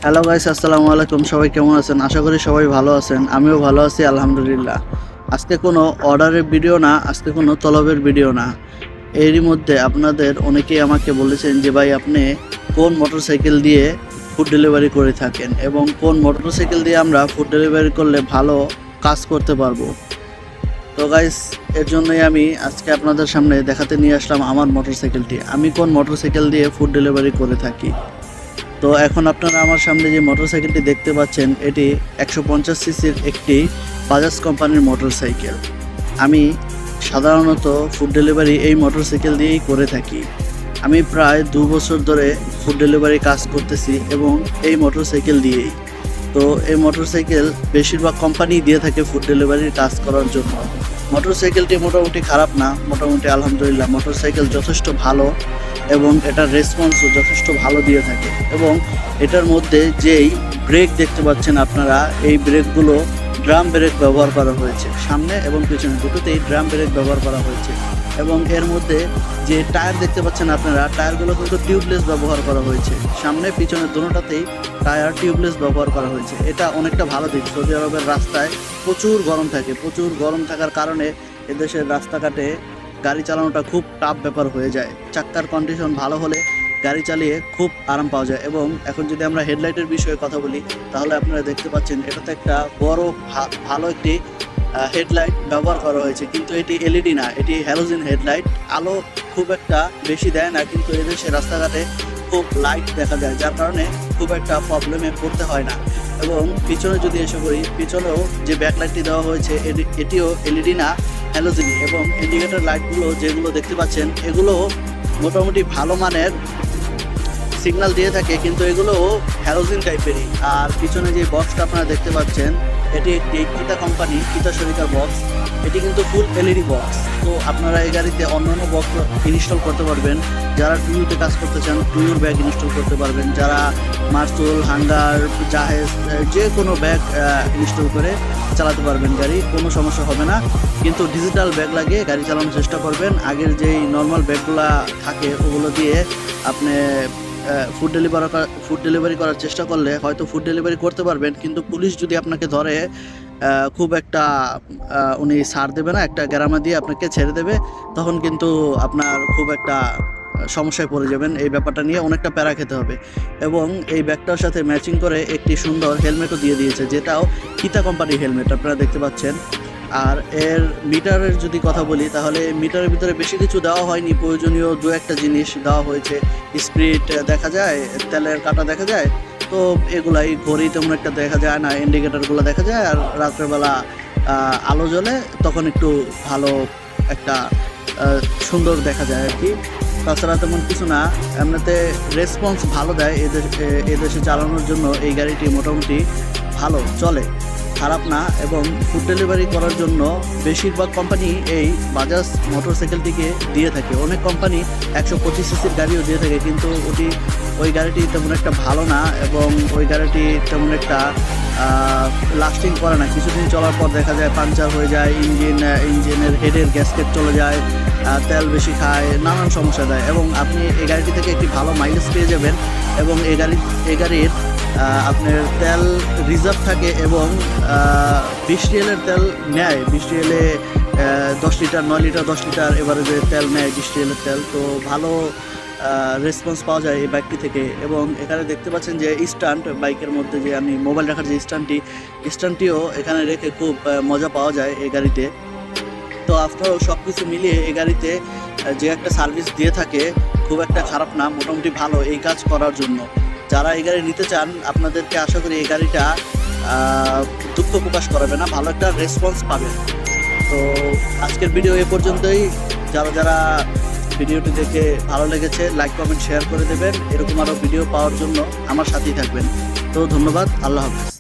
Hello guys, আসসালামু আলাইকুম। সবাই কেমন আছেন? আশা করি সবাই ভালো আছেন। আমিও ভালো আছি, আলহামদুলিল্লাহ। আজকে কোনো অর্ডারের ভিডিও না, আজকে কোনো তলবের ভিডিও না। এরই মধ্যে আপনাদের অনেকেই আমাকে বলেছেন যে ভাই, আপনি কোন মোটরসাইকেল দিয়ে ফুড ডেলিভারি করে থাকেন এবং কোন মোটরসাইকেল দিয়ে আমরা ফুড ডেলিভারি করলে ভালো কাজ করতে পারবো। তো গাইস, এর জন্যই আমি আজকে আপনাদের সামনে দেখাতে নিয়ে আসলাম আমার মোটরসাইকেলটি। আমি কোন মোটরসাইকেল দিয়ে ফুড ডেলিভারি করে থাকি। তো এখন আপনারা আমার সামনে যে মোটরসাইকেলটি দেখতে পাচ্ছেন, এটি 150 সিসির একটি বাজাজ কোম্পানির মোটরসাইকেল। আমি সাধারণত ফুড ডেলিভারি এই মোটরসাইকেল দিয়েই করে থাকি। আমি প্রায় 2 বছর ধরে ফুড ডেলিভারি কাজ করতেছি এবং এই মোটরসাইকেল দিয়েই। তো এই মোটরসাইকেল বেশিরভাগ কোম্পানি দিয়ে থাকে ফুড ডেলিভারির কাজ করার জন্য। মোটরসাইকেলটি মোটামুটি খারাপ না, মোটামুটি আলহামদুলিল্লাহ। মোটরসাইকেল যথেষ্ট ভালো এবং এটার রেসপন্সও যথেষ্ট ভালো দিয়ে থাকে। এবং এটার মধ্যে যেই ব্রেক দেখতে পাচ্ছেন আপনারা, এই ব্রেকগুলো ড্রাম ব্রেক ব্যবহার করা হয়েছে। সামনে এবং পিছনে দুটোতেই ড্রাম ব্রেক ব্যবহার করা হয়েছে। এবং এর মধ্যে যে টায়ার দেখতে পাচ্ছেন আপনারা, টায়ারগুলো কিন্তু টিউবলেস ব্যবহার করা হয়েছে। সামনে পিছনে দুটোটাতেই টায়ার টিউবলেস ব্যবহার করা হয়েছে। এটা অনেকটা ভালো দিক। সৌদি আরবের রাস্তায় প্রচুর গরম থাকে। প্রচুর গরম থাকার কারণে এদেশের রাস্তাঘাটে গাড়ি চালানোটা খুব টাফ ব্যাপার হয়ে যায়। চাক্কার কন্ডিশন ভালো হলে গাড়ি চালিয়ে খুব আরাম পাওয়া যায়। এবং এখন যদি আমরা হেডলাইটের বিষয়ে কথা বলি, তাহলে আপনারা দেখতে পাচ্ছেন এটাতে একটা বড় ভালো একটি হেডলাইট ব্যবহার করা হয়েছে। কিন্তু এটি এলইডি না, এটি হ্যালোজেন হেডলাইট। আলো খুব একটা বেশি দেয় না, কিন্তু এদেশে রাস্তাঘাটে খুব লাইট দেখা যায়, যার কারণে খুব একটা প্রবলেমে পড়তে হয় না। এবং পিছনে যদি এসে করি, পিছনেও যে ব্যাকলাইটটি দেওয়া হয়েছে এটিও এলইডি না, হ্যালোজেন। এবং ইন্ডিকেটর লাইটগুলো যেগুলো দেখতে পাচ্ছেন, এগুলো মোটামুটি ভালো মানের সিগন্যাল দিয়ে থাকে, কিন্তু এগুলো হ্যালোজেন টাইপেরই। আর পিছনে যে বক্সটা আপনারা দেখতে পাচ্ছেন, এটি একটি কিতা কোম্পানি, কিতা শরিকার বক্স। এটি কিন্তু ফুল এলইডি বক্স। তো আপনারা এই গাড়িতে অন্যান্য বক্স ইনস্টল করতে পারবেন। যারা টুইউতে কাজ করতে চান, টুইউর ব্যাগ ইনস্টল করতে পারবেন। যারা মার্সুল, হাঙ্গার, জাহেজ, যে কোনো ব্যাগ ইনস্টল করে চালাতে পারবেন গাড়ি, কোনো সমস্যা হবে না। কিন্তু ডিজিটাল ব্যাগ লাগিয়ে গাড়ি চালানোর চেষ্টা করবেন। আগের যেই নর্মাল ব্যাগগুলো থাকে, ওগুলো দিয়ে আপনি ফুড ডেলিভারি করার চেষ্টা করলে হয়তো ফুড ডেলিভারি করতে পারবেন, কিন্তু পুলিশ যদি আপনাকে ধরে খুব একটা উনি ছাড় দেবে না, একটা গ্যারামা দিয়ে আপনাকে ছেড়ে দেবে। তখন কিন্তু আপনার খুব একটা সমস্যায় পড়ে যাবেন। এই ব্যাপারটা নিয়ে অনেকটা প্যারা খেতে হবে। এবং এই ব্যাগটার সাথে ম্যাচিং করে একটি সুন্দর হেলমেটও দিয়ে দিয়েছে, যেটাও কিতা কোম্পানির হেলমেট আপনারা দেখতে পাচ্ছেন। আর এর মিটারের যদি কথা বলি, তাহলে মিটারের ভিতরে বেশি কিছু দেওয়া হয়নি। প্রয়োজনীয় দু একটা জিনিস দেওয়া হয়েছে। স্পিড দেখা যায়, তেলের কাটা দেখা যায়, তো এগুলাই। ঘড়ি তেমন একটা দেখা যায় না, ইন্ডিকেটারগুলো দেখা যায়। আর রাত্রেবেলা আলো জ্বলে, তখন একটু ভালো একটা সুন্দর দেখা যায় আর কি। তাছাড়া তেমন কিছু না। এমনিতে রেসপন্স ভালো দেয়। এদেশে চালানোর জন্য এই গাড়িটি মোটামুটি ভালো চলে, খারাপ না। এবং ফুড ডেলিভারি করার জন্য বেশিরভাগ কোম্পানি এই বাজাজ মোটরসাইকেলটিকে দিয়ে থাকে। অনেক কোম্পানি 125 সিসির গাড়িও দিয়ে থাকে, কিন্তু ওই গাড়িটি তেমন একটা ভালো না এবং ওই গাড়িটি তেমন একটা লাস্টিং করে না। কিছুদিন চলার পর দেখা যায় পাংচার হয়ে যায়, ইঞ্জিনের হেডের গ্যাসকেট চলে যায়, তেল বেশি খায়, নানান সমস্যা দেয়। এবং আপনি এই গাড়িটি থেকে একটি ভালো মাইলেজ পেয়ে যাবেন। এবং এই গাড়ির আপনার তেল রিজার্ভ থাকে এবং 20 রিয়েলের তেল নেয়। 20 রিয়েলে 10 লিটার, 9 লিটার, 10 লিটার এভারেজে তেল নেয় 20 রিয়েলের তেল। তো ভালো রেসপন্স পাওয়া যায় এই বাইকটি থেকে। এবং এখানে দেখতে পাচ্ছেন যে স্ট্যান্ড, বাইকের মধ্যে যে আমি মোবাইল রাখার যে স্ট্যান্ডটিও এখানে রেখে খুব মজা পাওয়া যায় এই গাড়িতে। তো আপনারাও সব কিছু মিলিয়ে এই গাড়িতে যে একটা সার্ভিস দিয়ে থাকে, খুব একটা খারাপ না, মোটামুটি ভালো এই কাজ করার জন্য। যারা এই গাড়ি নিতে চান, আপনাদেরকে আশা করি এই গাড়িটা দুঃখ প্রকাশ করাবে না, ভালো একটা রেসপন্স পাবেন। তো আজকের ভিডিও এ পর্যন্তই। যারা ভিডিওটি দেখে ভালো লেগেছে, লাইক, কমেন্ট, শেয়ার করে দেবেন। এরকম আরও ভিডিও পাওয়ার জন্য আমার সাথেই থাকবেন। তো ধন্যবাদ, আল্লাহ হাফেজ।